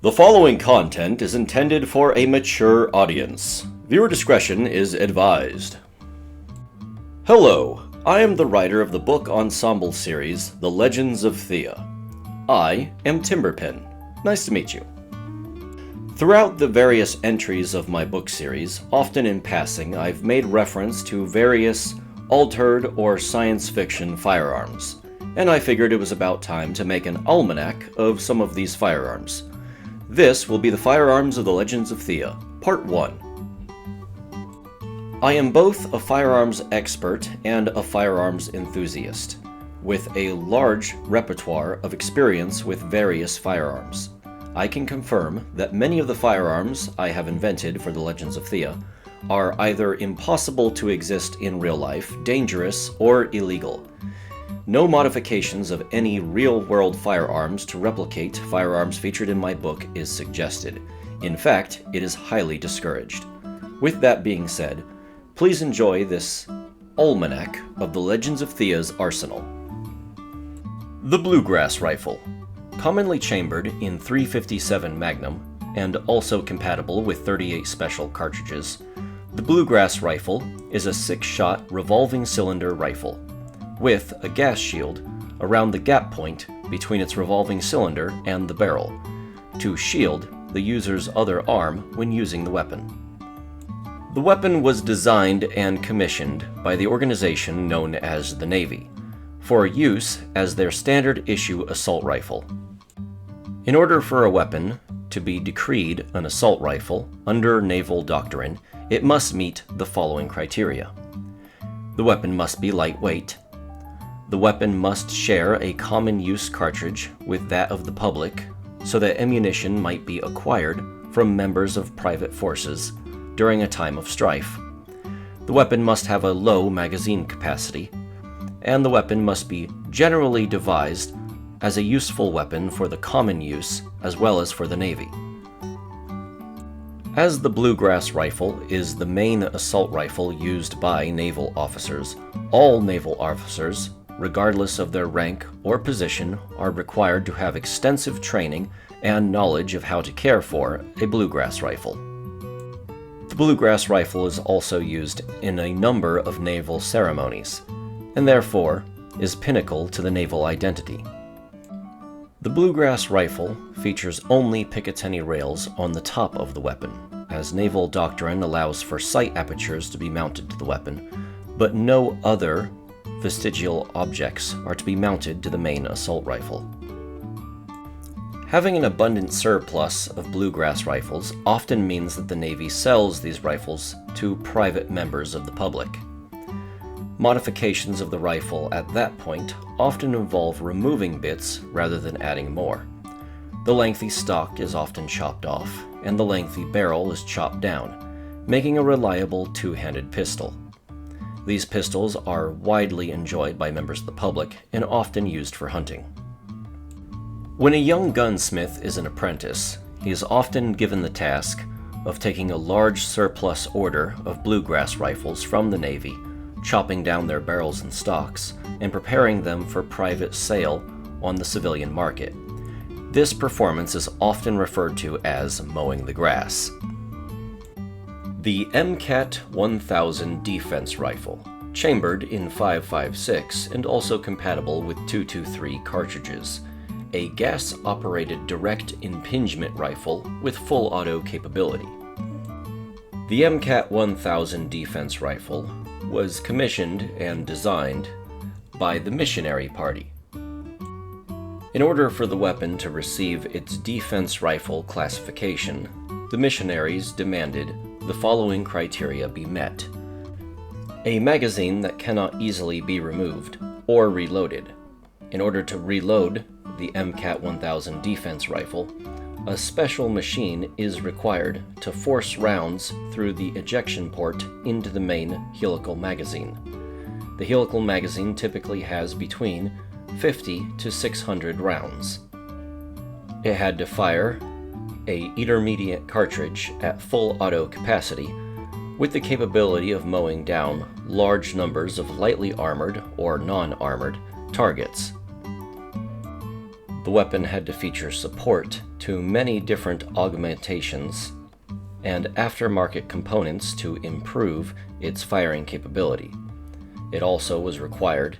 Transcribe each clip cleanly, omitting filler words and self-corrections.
The following content is intended for a mature audience. Viewer discretion is advised. Hello, I am the writer of the book ensemble series, The Legends of Theia. I am TimberPen. Nice to meet you. Throughout the various entries of my book series, often in passing, I've made reference to various altered or science fiction firearms, and I figured it was about time to make an almanac of some of these firearms. This will be the Firearms of the Legends of Theia, Part 1. I am both a firearms expert and a firearms enthusiast, with a large repertoire of experience with various firearms. I can confirm that many of the firearms I have invented for the Legends of Theia are either impossible to exist in real life, dangerous, or illegal. No modifications of any real-world firearms to replicate firearms featured in my book is suggested. In fact, it is highly discouraged. With that being said, please enjoy this almanac of the Legends of Theia's arsenal. The Bluegrass Rifle. Commonly chambered in .357 Magnum, and also compatible with 38 Special cartridges, the Bluegrass Rifle is a 6-shot revolving cylinder rifle, with a gas shield around the gap point between its revolving cylinder and the barrel, to shield the user's other arm when using the weapon. The weapon was designed and commissioned by the organization known as the Navy, for use as their standard issue assault rifle. In order for a weapon to be decreed an assault rifle under naval doctrine, it must meet the following criteria. The weapon must be lightweight. The weapon must share a common use cartridge with that of the public, so that ammunition might be acquired from members of private forces during a time of strife. The weapon must have a low magazine capacity, and the weapon must be generally devised as a useful weapon for the common use as well as for the Navy. As the Bluegrass Rifle is the main assault rifle used by naval officers, all naval officers, regardless of their rank or position, are required to have extensive training and knowledge of how to care for a bluegrass rifle. The bluegrass rifle is also used in a number of naval ceremonies, and therefore is pinnacle to the naval identity. The bluegrass rifle features only Picatinny rails on the top of the weapon, as naval doctrine allows for sight apertures to be mounted to the weapon, but no other vestigial objects are to be mounted to the main assault rifle. Having an abundant surplus of bluegrass rifles often means that the Navy sells these rifles to private members of the public. Modifications of the rifle at that point often involve removing bits rather than adding more. The lengthy stock is often chopped off, and the lengthy barrel is chopped down, making a reliable two-handed pistol. These pistols are widely enjoyed by members of the public and often used for hunting. When a young gunsmith is an apprentice, he is often given the task of taking a large surplus order of bluegrass rifles from the Navy, chopping down their barrels and stocks, and preparing them for private sale on the civilian market. This performance is often referred to as mowing the grass. The MCAT 1000 Defense Rifle, chambered in .556 and also compatible with .223 cartridges, a gas-operated direct impingement rifle with full auto capability. The MCAT 1000 Defense Rifle was commissioned and designed by the missionary party. In order for the weapon to receive its defense rifle classification, the missionaries demanded the following criteria be met: a magazine that cannot easily be removed or reloaded. In order to reload the MCAT 1000 defense rifle, a special machine is required to force rounds through the ejection port into the main helical magazine. The helical magazine typically has between 50 to 600 rounds. It had to fire an intermediate cartridge at full auto capacity with the capability of mowing down large numbers of lightly armored or non-armored targets. The weapon had to feature support to many different augmentations and aftermarket components to improve its firing capability. It also was required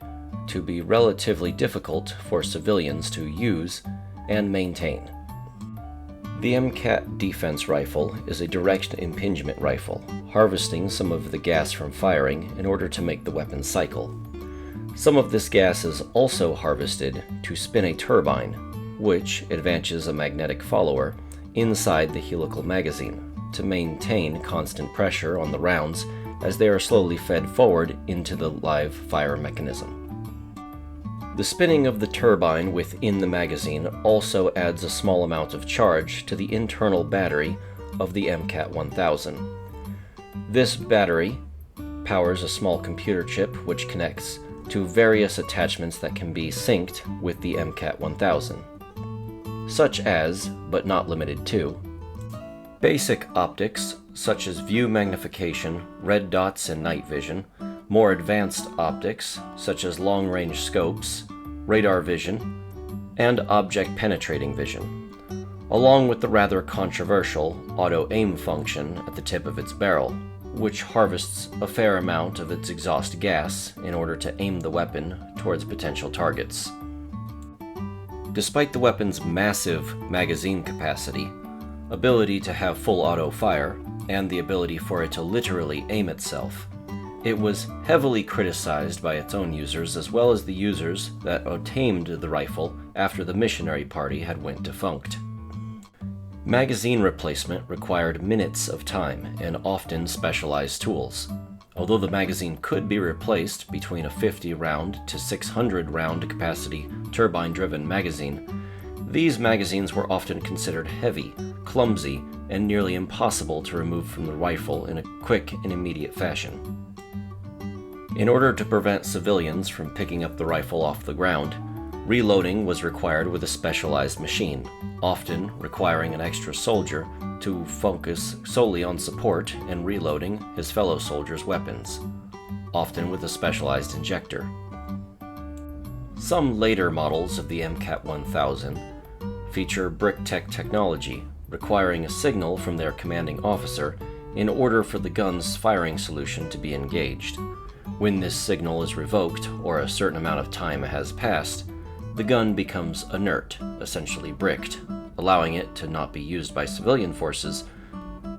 to be relatively difficult for civilians to use and maintain. The MCAT defense rifle is a direct impingement rifle, harvesting some of the gas from firing in order to make the weapon cycle. Some of this gas is also harvested to spin a turbine, which advances a magnetic follower inside the helical magazine to maintain constant pressure on the rounds as they are slowly fed forward into the live fire mechanism. The spinning of the turbine within the magazine also adds a small amount of charge to the internal battery of the MCAT 1000. This battery powers a small computer chip which connects to various attachments that can be synced with the MCAT 1000, such as, but not limited to, basic optics such as view magnification, red dots and night vision, more advanced optics such as long-range scopes, radar vision, and object-penetrating vision, along with the rather controversial auto-aim function at the tip of its barrel, which harvests a fair amount of its exhaust gas in order to aim the weapon towards potential targets. Despite the weapon's massive magazine capacity, ability to have full auto fire, and the ability for it to literally aim itself, it was heavily criticized by its own users as well as the users that obtained the rifle after the missionary party had went defunct. Magazine replacement required minutes of time and often specialized tools. Although the magazine could be replaced between a 50-round to 600-round capacity turbine-driven magazine, these magazines were often considered heavy, clumsy, and nearly impossible to remove from the rifle in a quick and immediate fashion. In order to prevent civilians from picking up the rifle off the ground, reloading was required with a specialized machine, often requiring an extra soldier to focus solely on support and reloading his fellow soldiers' weapons, often with a specialized injector. Some later models of the MCAT 1000 feature BrickTech technology, requiring a signal from their commanding officer in order for the gun's firing solution to be engaged. When this signal is revoked, or a certain amount of time has passed, the gun becomes inert, essentially bricked, allowing it to not be used by civilian forces,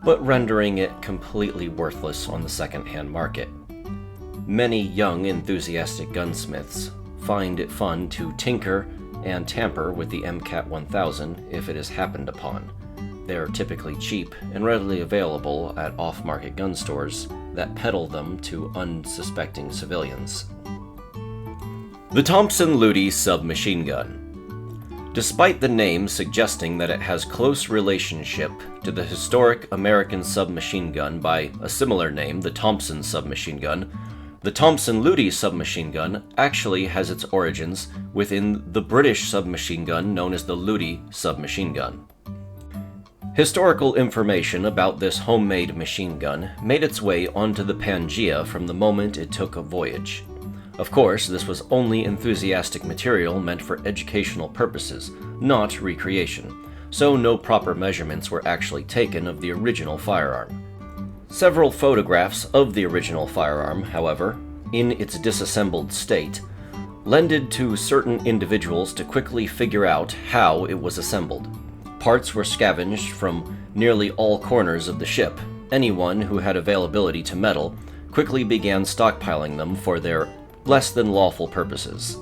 but rendering it completely worthless on the second-hand market. Many young, enthusiastic gunsmiths find it fun to tinker and tamper with the MCAT 1000 if it is happened upon. They are typically cheap and readily available at off-market gun stores that peddle them to unsuspecting civilians. The Thompson-Lutey submachine gun. Despite the name suggesting that it has close relationship to the historic American submachine gun by a similar name, the Thompson submachine gun, the Thompson-Lutey submachine gun actually has its origins within the British submachine gun known as the Lutey submachine gun. Historical information about this homemade machine gun made its way onto the Pangea from the moment it took a voyage. Of course, this was only enthusiastic material meant for educational purposes, not recreation, so no proper measurements were actually taken of the original firearm. Several photographs of the original firearm, however, in its disassembled state, lended to certain individuals to quickly figure out how it was assembled. Parts were scavenged from nearly all corners of the ship. Anyone who had availability to metal quickly began stockpiling them for their less than lawful purposes.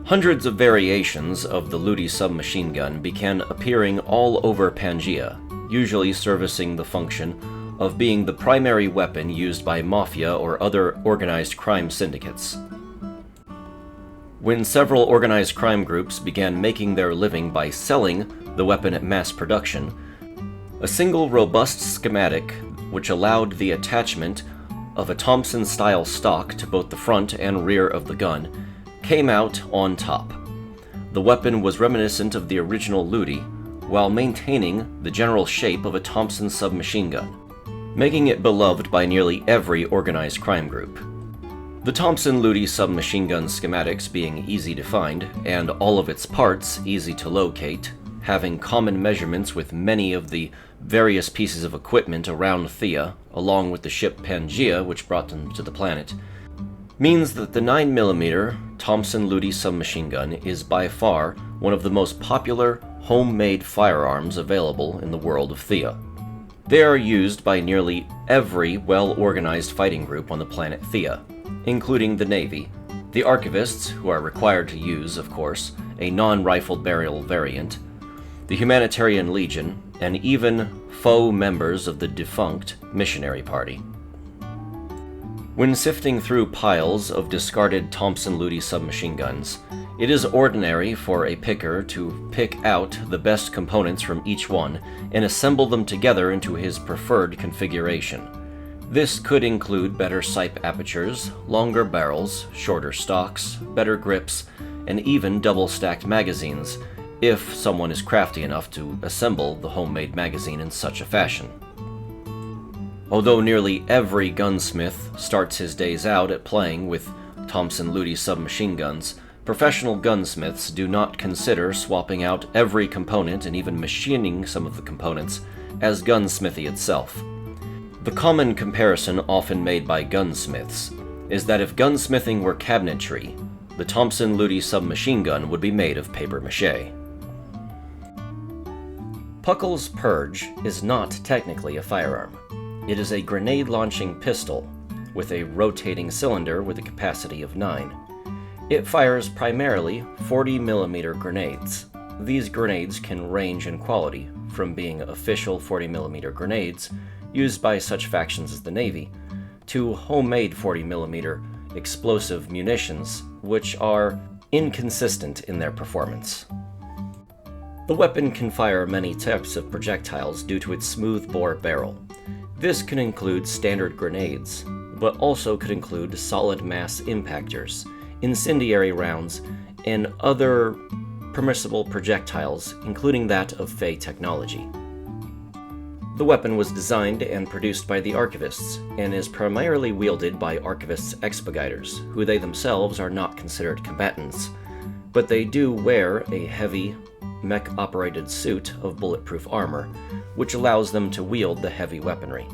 Hundreds of variations of the Lutey submachine gun began appearing all over Pangea, usually servicing the function of being the primary weapon used by mafia or other organized crime syndicates. When several organized crime groups began making their living by selling the weapon at mass production, a single robust schematic which allowed the attachment of a Thompson-style stock to both the front and rear of the gun came out on top. The weapon was reminiscent of the original Lutey, while maintaining the general shape of a Thompson submachine gun, making it beloved by nearly every organized crime group. The Thompson-Ludi submachine gun schematics being easy to find, and all of its parts easy to locate, having common measurements with many of the various pieces of equipment around Theia, along with the ship Pangaea, which brought them to the planet, means that the 9mm Thompson-Ludi submachine gun is by far one of the most popular homemade firearms available in the world of Theia. They are used by nearly every well-organized fighting group on the planet Theia, including the Navy, the Archivists, who are required to use, of course, a non-rifled barrel variant, the Humanitarian Legion, and even faux members of the defunct Missionary Party. When sifting through piles of discarded Thompson-Ludi submachine guns, it is ordinary for a picker to pick out the best components from each one and assemble them together into his preferred configuration. This could include better sight apertures, longer barrels, shorter stocks, better grips, and even double-stacked magazines, if someone is crafty enough to assemble the homemade magazine in such a fashion. Although nearly every gunsmith starts his days out at playing with Thompson-Ludi submachine guns, professional gunsmiths do not consider swapping out every component and even machining some of the components as gunsmithy itself. The common comparison often made by gunsmiths is that if gunsmithing were cabinetry, the Thompson-Ludi submachine gun would be made of papier-mâché. Puckle's Purge is not technically a firearm. It is a grenade-launching pistol with a rotating cylinder with a capacity of 9. It fires primarily 40mm grenades. These grenades can range in quality, from being official 40mm grenades used by such factions as the Navy, to homemade 40mm explosive munitions, which are inconsistent in their performance. The weapon can fire many types of projectiles due to its smooth-bore barrel. This can include standard grenades, but also could include solid mass impactors, incendiary rounds, and other permissible projectiles, including that of Fey technology. The weapon was designed and produced by the Archivists, and is primarily wielded by Archivists expeditors, who they themselves are not considered combatants, but they do wear a heavy, mech-operated suit of bulletproof armor, which allows them to wield the heavy weaponry.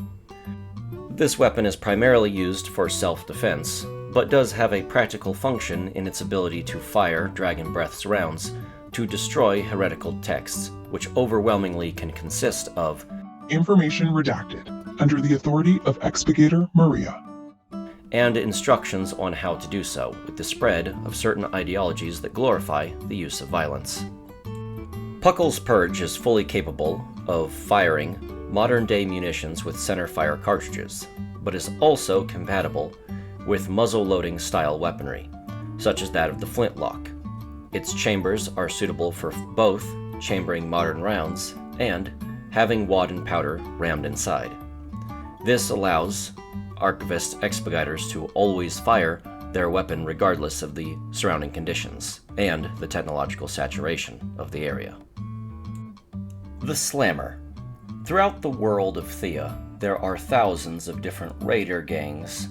This weapon is primarily used for self-defense, but does have a practical function in its ability to fire Dragon Breath's rounds to destroy heretical texts, which overwhelmingly can consist of information redacted under the authority of Expurgator Maria, and instructions on how to do so, with the spread of certain ideologies that glorify the use of violence. Puckle's Purge is fully capable of firing modern-day munitions with center-fire cartridges, but is also compatible with muzzle-loading style weaponry, such as that of the flintlock. Its chambers are suitable for both chambering modern rounds and having wad and powder rammed inside. This allows Archivist expeditors to always fire their weapon regardless of the surrounding conditions and the technological saturation of the area. The Slammer. Throughout the world of Theia, there are thousands of different raider gangs,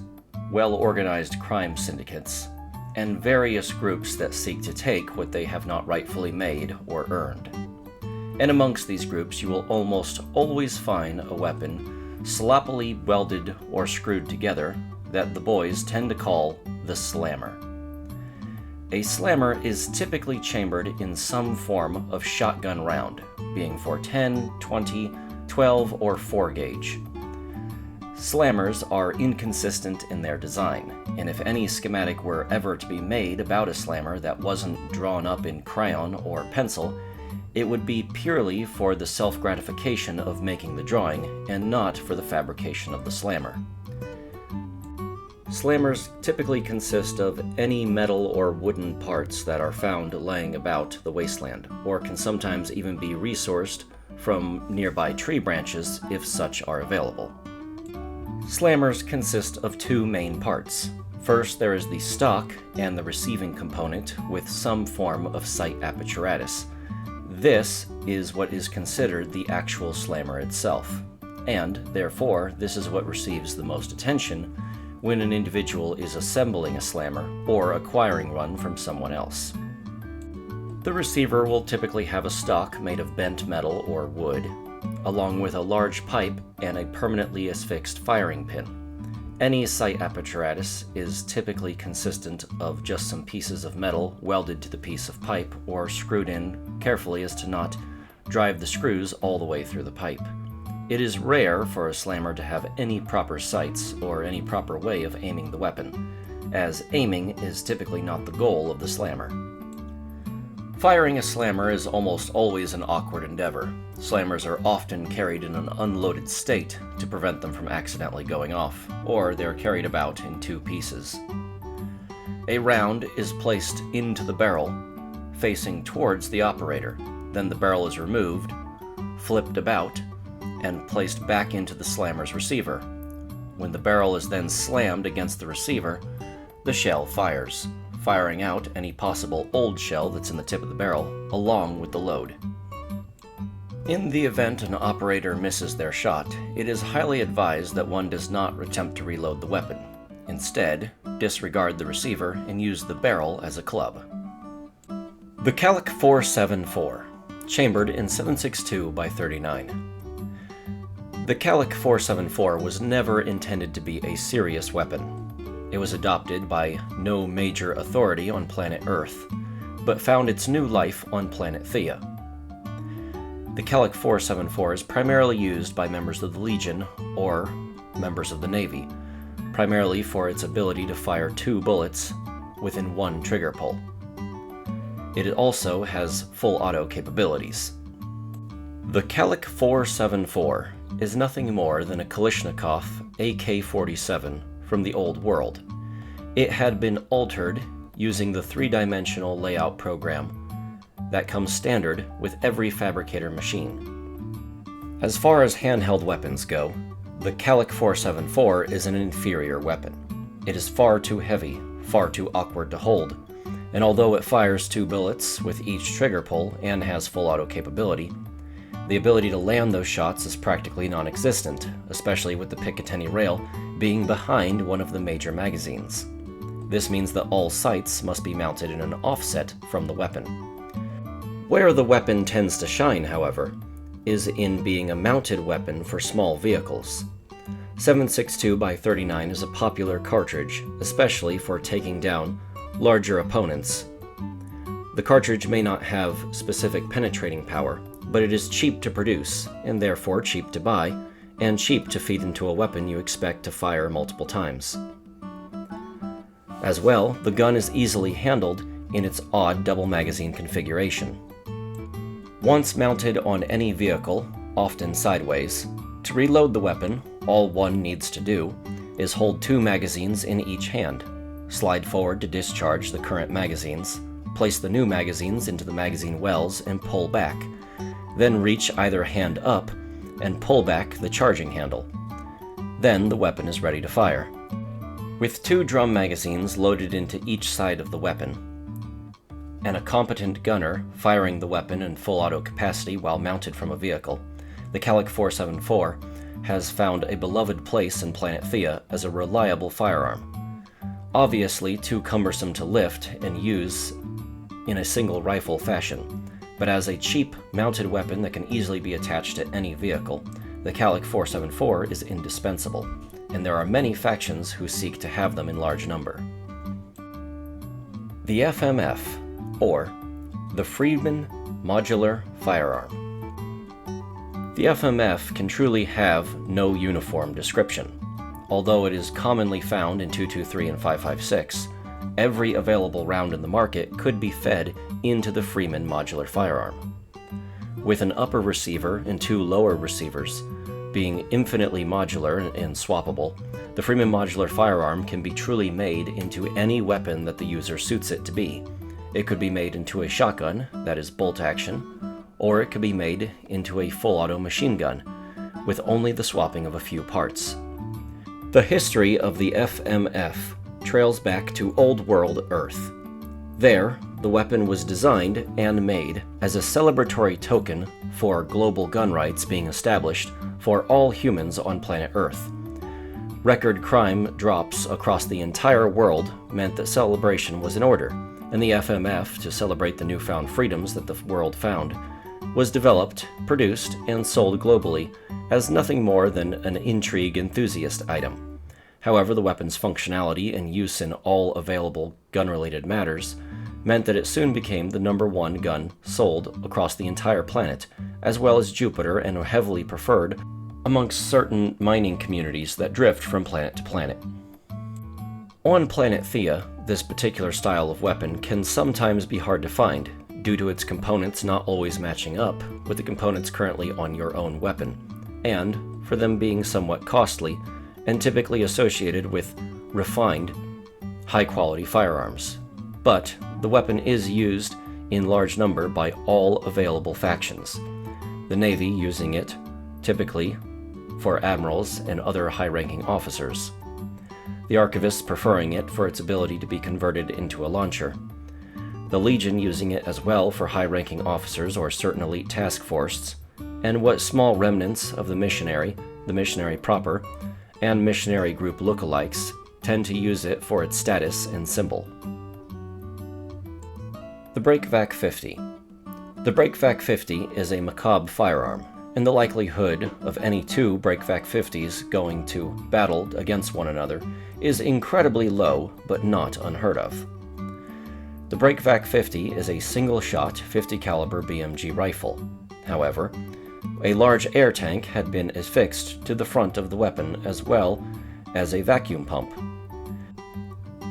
well-organized crime syndicates, and various groups that seek to take what they have not rightfully made or earned. And amongst these groups you will almost always find a weapon sloppily welded or screwed together that the boys tend to call the Slammer. A Slammer is typically chambered in some form of shotgun round, being for 10, 20, 12, or 4 gauge. Slammers are inconsistent in their design, and if any schematic were ever to be made about a slammer that wasn't drawn up in crayon or pencil, it would be purely for the self-gratification of making the drawing, and not for the fabrication of the slammer. Slammers typically consist of any metal or wooden parts that are found laying about the wasteland, or can sometimes even be resourced from nearby tree branches if such are available. Slammers consist of 2 main parts. First, there is the stock and the receiving component with some form of sight apparatus. This is what is considered the actual slammer itself, and therefore this is what receives the most attention when an individual is assembling a slammer or acquiring one from someone else. The receiver will typically have a stock made of bent metal or wood, along with a large pipe and a permanently affixed firing pin. Any sight apparatus is typically consistent of just some pieces of metal welded to the piece of pipe or screwed in carefully as to not drive the screws all the way through the pipe. It is rare for a slammer to have any proper sights or any proper way of aiming the weapon, as aiming is typically not the goal of the slammer. Firing a slammer is almost always an awkward endeavor. Slammers are often carried in an unloaded state to prevent them from accidentally going off, or they're carried about in two pieces. A round is placed into the barrel, facing towards the operator. Then the barrel is removed, flipped about, and placed back into the slammer's receiver. When the barrel is then slammed against the receiver, the shell fires, firing out any possible old shell that's in the tip of the barrel, along with the load. In the event an operator misses their shot, it is highly advised that one does not attempt to reload the weapon. Instead, disregard the receiver and use the barrel as a club. The Calic 474, chambered in 7.62 by 39. The Calic 474 was never intended to be a serious weapon. It was adopted by no major authority on planet Earth, but found its new life on planet Theia. The Calic 474 is primarily used by members of the Legion or members of the Navy, primarily for its ability to fire 2 bullets within 1 trigger pull. It also has full auto capabilities. The Calic 474 is nothing more than a Kalashnikov AK-47 from the old world. It had been altered using the 3-dimensional layout program that comes standard with every fabricator machine. As far as handheld weapons go, the Calic 474 is an inferior weapon. It is far too heavy, far too awkward to hold, and although it fires 2 bullets with each trigger pull and has full auto capability, the ability to land those shots is practically non-existent, especially with the Picatinny rail being behind one of the major magazines. This means that all sights must be mounted in an offset from the weapon. Where the weapon tends to shine, however, is in being a mounted weapon for small vehicles. 7.62 by 39 is a popular cartridge, especially for taking down larger opponents. The cartridge may not have specific penetrating power, but it is cheap to produce, and therefore cheap to buy, and cheap to feed into a weapon you expect to fire multiple times. As well, the gun is easily handled in its odd double magazine configuration. Once mounted on any vehicle, often sideways, to reload the weapon, all one needs to do is hold 2 magazines in each hand, slide forward to discharge the current magazines, place the new magazines into the magazine wells and pull back, then reach either hand up and pull back the charging handle. Then the weapon is ready to fire. With 2 drum magazines loaded into each side of the weapon, and a competent gunner firing the weapon in full auto capacity while mounted from a vehicle, the Calic 474 has found a beloved place in planet Theia as a reliable firearm. Obviously too cumbersome to lift and use in a single rifle fashion, but as a cheap mounted weapon that can easily be attached to any vehicle, the Calic 474 is indispensable, and there are many factions who seek to have them in large number. The FMF, or the Freeman Modular Firearm. The FMF can truly have no uniform description. Although it is commonly found in 223 and 556, every available round in the market could be fed into the Freeman modular firearm. With an upper receiver and 2 lower receivers, being infinitely modular and swappable, the Freeman modular firearm can be truly made into any weapon that the user suits it to be. It could be made into a shotgun, that is bolt action, or it could be made into a full auto machine gun, with only the swapping of a few parts. The history of the FMF trails back to Old World Earth. There, the weapon was designed and made as a celebratory token for global gun rights being established for all humans on planet Earth. Record crime drops across the entire world meant that celebration was in order, and the FMF, to celebrate the newfound freedoms that the world found, was developed, produced, and sold globally as nothing more than an intrigue enthusiast item. However, the weapon's functionality and use in all available gun-related matters meant that it soon became the #1 gun sold across the entire planet, as well as Jupiter, and heavily preferred amongst certain mining communities that drift from planet to planet. On planet Theia, this particular style of weapon can sometimes be hard to find, due to its components not always matching up with the components currently on your own weapon, and for them being somewhat costly and typically associated with refined, high-quality firearms. But the weapon is used in large number by all available factions, the Navy using it typically for admirals and other high-ranking officers, the archivists preferring it for its ability to be converted into a launcher, the Legion using it as well for high-ranking officers or certain elite task forces, and what small remnants of the missionary proper, and missionary group lookalikes tend to use it for its status and symbol. The Breakvac 50. The Breakvac 50 is a macabre firearm, and the likelihood of any two Breakvac 50s going to battle against one another is incredibly low, but not unheard of. The Breakvac 50 is a single-shot 50 caliber BMG rifle. However, a large air tank had been affixed to the front of the weapon as well as a vacuum pump.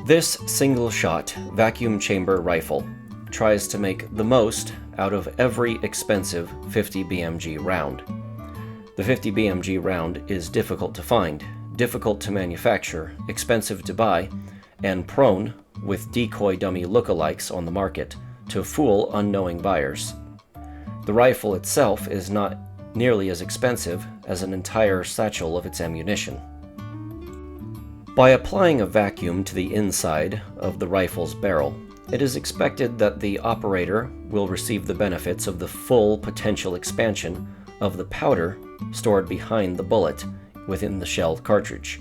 This single-shot vacuum chamber rifle tries to make the most out of every expensive 50 BMG round. The 50 BMG round is difficult to find, difficult to manufacture, expensive to buy, and prone, with decoy dummy lookalikes on the market, to fool unknowing buyers. The rifle itself is not nearly as expensive as an entire satchel of its ammunition. By applying a vacuum to the inside of the rifle's barrel, it is expected that the operator will receive the benefits of the full potential expansion of the powder stored behind the bullet within the shelled cartridge.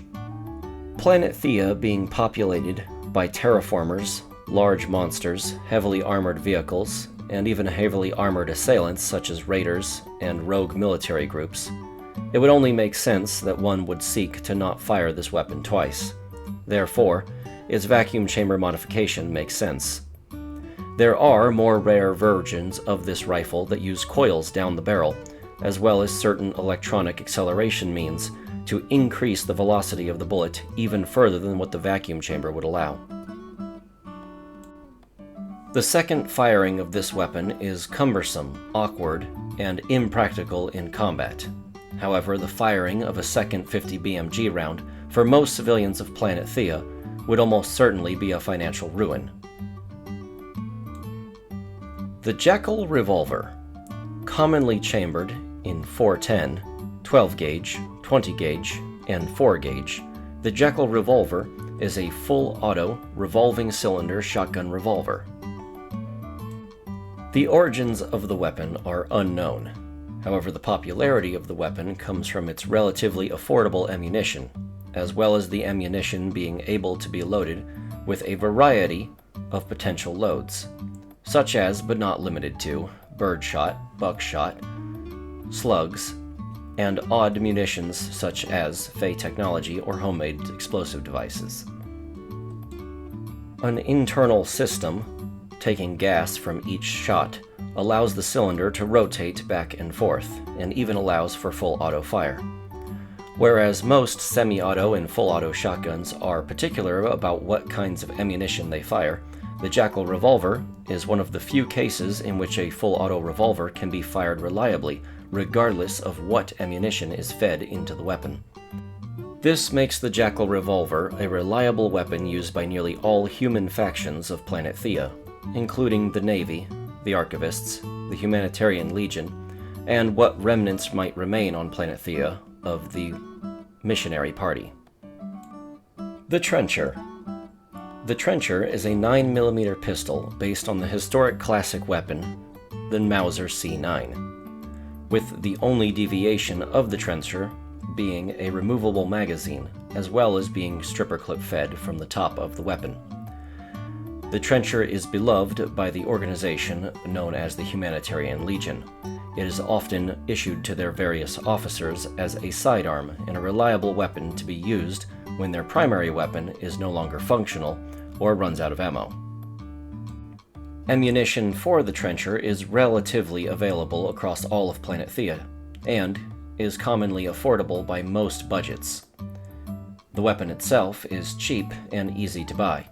Planet Theia being populated by terraformers, large monsters, heavily armored vehicles, and even heavily armored assailants such as raiders and rogue military groups, it would only make sense that one would seek to not fire this weapon twice. Therefore, its vacuum chamber modification makes sense. There are more rare versions of this rifle that use coils down the barrel, as well as certain electronic acceleration means to increase the velocity of the bullet even further than what the vacuum chamber would allow. The second firing of this weapon is cumbersome, awkward, and impractical in combat. However, the firing of a second 50 BMG round for most civilians of planet Theia would almost certainly be a financial ruin. The Jackal Revolver. Commonly chambered in 410, 12 gauge, 20 gauge, and 4 gauge, the Jackal Revolver is a full-auto, revolving cylinder shotgun revolver. The origins of the weapon are unknown. However, the popularity of the weapon comes from its relatively affordable ammunition, as well as the ammunition being able to be loaded with a variety of potential loads, such as, but not limited to, birdshot, buckshot, slugs, and odd munitions such as Fey technology or homemade explosive devices. An internal system, taking gas from each shot, allows the cylinder to rotate back and forth, and even allows for full auto fire. Whereas most semi-auto and full-auto shotguns are particular about what kinds of ammunition they fire, the Jackal Revolver is one of the few cases in which a full-auto revolver can be fired reliably, regardless of what ammunition is fed into the weapon. This makes the Jackal Revolver a reliable weapon used by nearly all human factions of planet Theia, including the Navy, the Archivists, the Humanitarian Legion, and what remnants might remain on planet Theia of the missionary party. The Trencher. The Trencher is a 9mm pistol based on the historic classic weapon, the Mauser C9, with the only deviation of the Trencher being a removable magazine, as well as being stripper clip fed from the top of the weapon. The trencher is beloved by the organization known as the Humanitarian Legion. It is often issued to their various officers as a sidearm and a reliable weapon to be used when their primary weapon is no longer functional or runs out of ammo. Ammunition for the trencher is relatively available across all of Planet Theia, and is commonly affordable by most budgets. The weapon itself is cheap and easy to buy,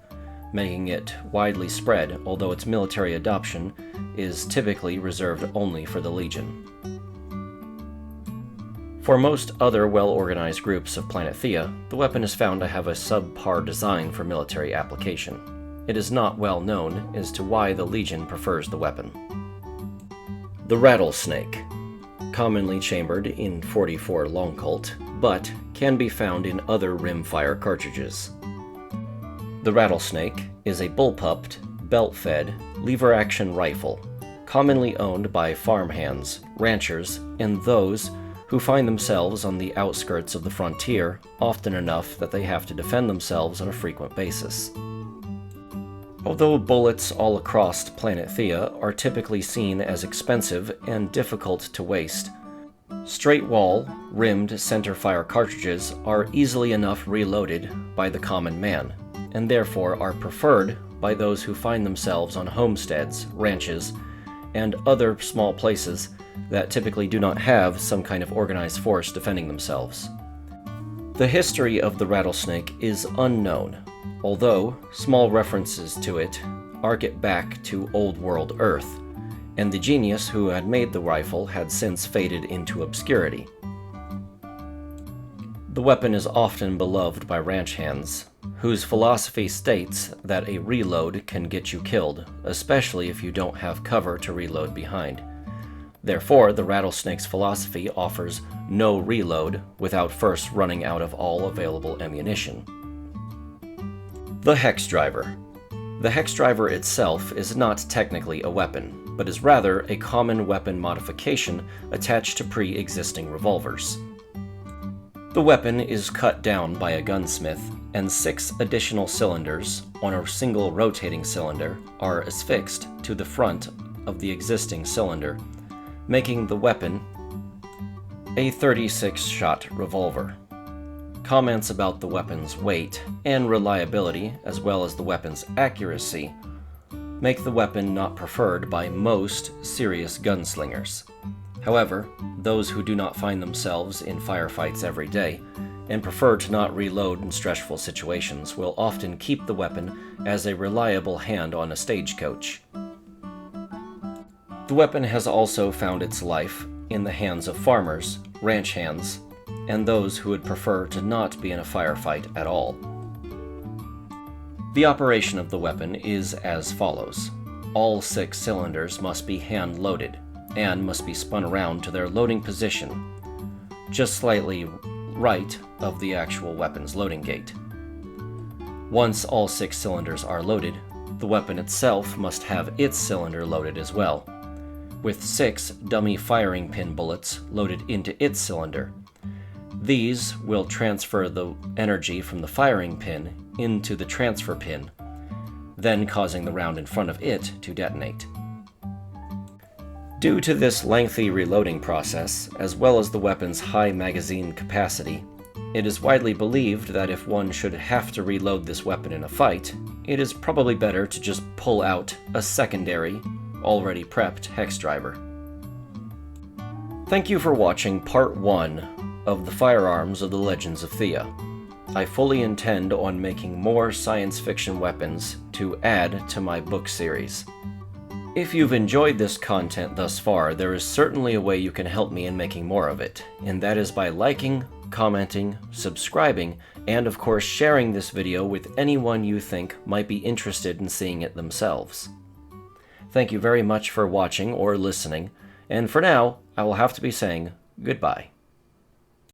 making it widely spread, although its military adoption is typically reserved only for the Legion. For most other well-organized groups of Planet Theia, the weapon is found to have a subpar design for military application. It is not well known as to why the Legion prefers the weapon. The Rattlesnake, commonly chambered in .44 Long Colt, but can be found in other rimfire cartridges. The Rattlesnake is a bullpupped, belt-fed, lever-action rifle, commonly owned by farmhands, ranchers, and those who find themselves on the outskirts of the frontier often enough that they have to defend themselves on a frequent basis. Although bullets all across Planet Theia are typically seen as expensive and difficult to waste, straight-wall, rimmed centerfire cartridges are easily enough reloaded by the common man, and therefore are preferred by those who find themselves on homesteads, ranches, and other small places that typically do not have some kind of organized force defending themselves. The history of the Rattlesnake is unknown, although small references to it arc it back to Old World Earth, and the genius who had made the rifle had since faded into obscurity. The weapon is often beloved by ranch hands, whose philosophy states that a reload can get you killed, especially if you don't have cover to reload behind. Therefore, the Rattlesnake's philosophy offers no reload without first running out of all available ammunition. The Hex Driver. The Hex Driver itself is not technically a weapon, but is rather a common weapon modification attached to pre-existing revolvers. The weapon is cut down by a gunsmith, and 6 additional cylinders on a single rotating cylinder are affixed to the front of the existing cylinder, making the weapon a 36-shot revolver. Comments about the weapon's weight and reliability, as well as the weapon's accuracy, make the weapon not preferred by most serious gunslingers. However, those who do not find themselves in firefights every day and prefer to not reload in stressful situations will often keep the weapon as a reliable hand on a stagecoach. The weapon has also found its life in the hands of farmers, ranch hands, and those who would prefer to not be in a firefight at all. The operation of the weapon is as follows. All 6 cylinders must be hand-loaded, and must be spun around to their loading position, just slightly right of the actual weapon's loading gate. Once all 6 cylinders are loaded, the weapon itself must have its cylinder loaded as well, with 6 dummy firing pin bullets loaded into its cylinder. These will transfer the energy from the firing pin into the transfer pin, then causing the round in front of it to detonate. Due to this lengthy reloading process, as well as the weapon's high magazine capacity, it is widely believed that if one should have to reload this weapon in a fight, it is probably better to just pull out a secondary, already prepped hex driver. Thank you for watching Part 1 of the Firearms of the Legends of Theia. I fully intend on making more science fiction weapons to add to my book series. If you've enjoyed this content thus far, there is certainly a way you can help me in making more of it, and that is by liking, commenting, subscribing, and of course sharing this video with anyone you think might be interested in seeing it themselves. Thank you very much for watching or listening, and for now, I will have to be saying goodbye.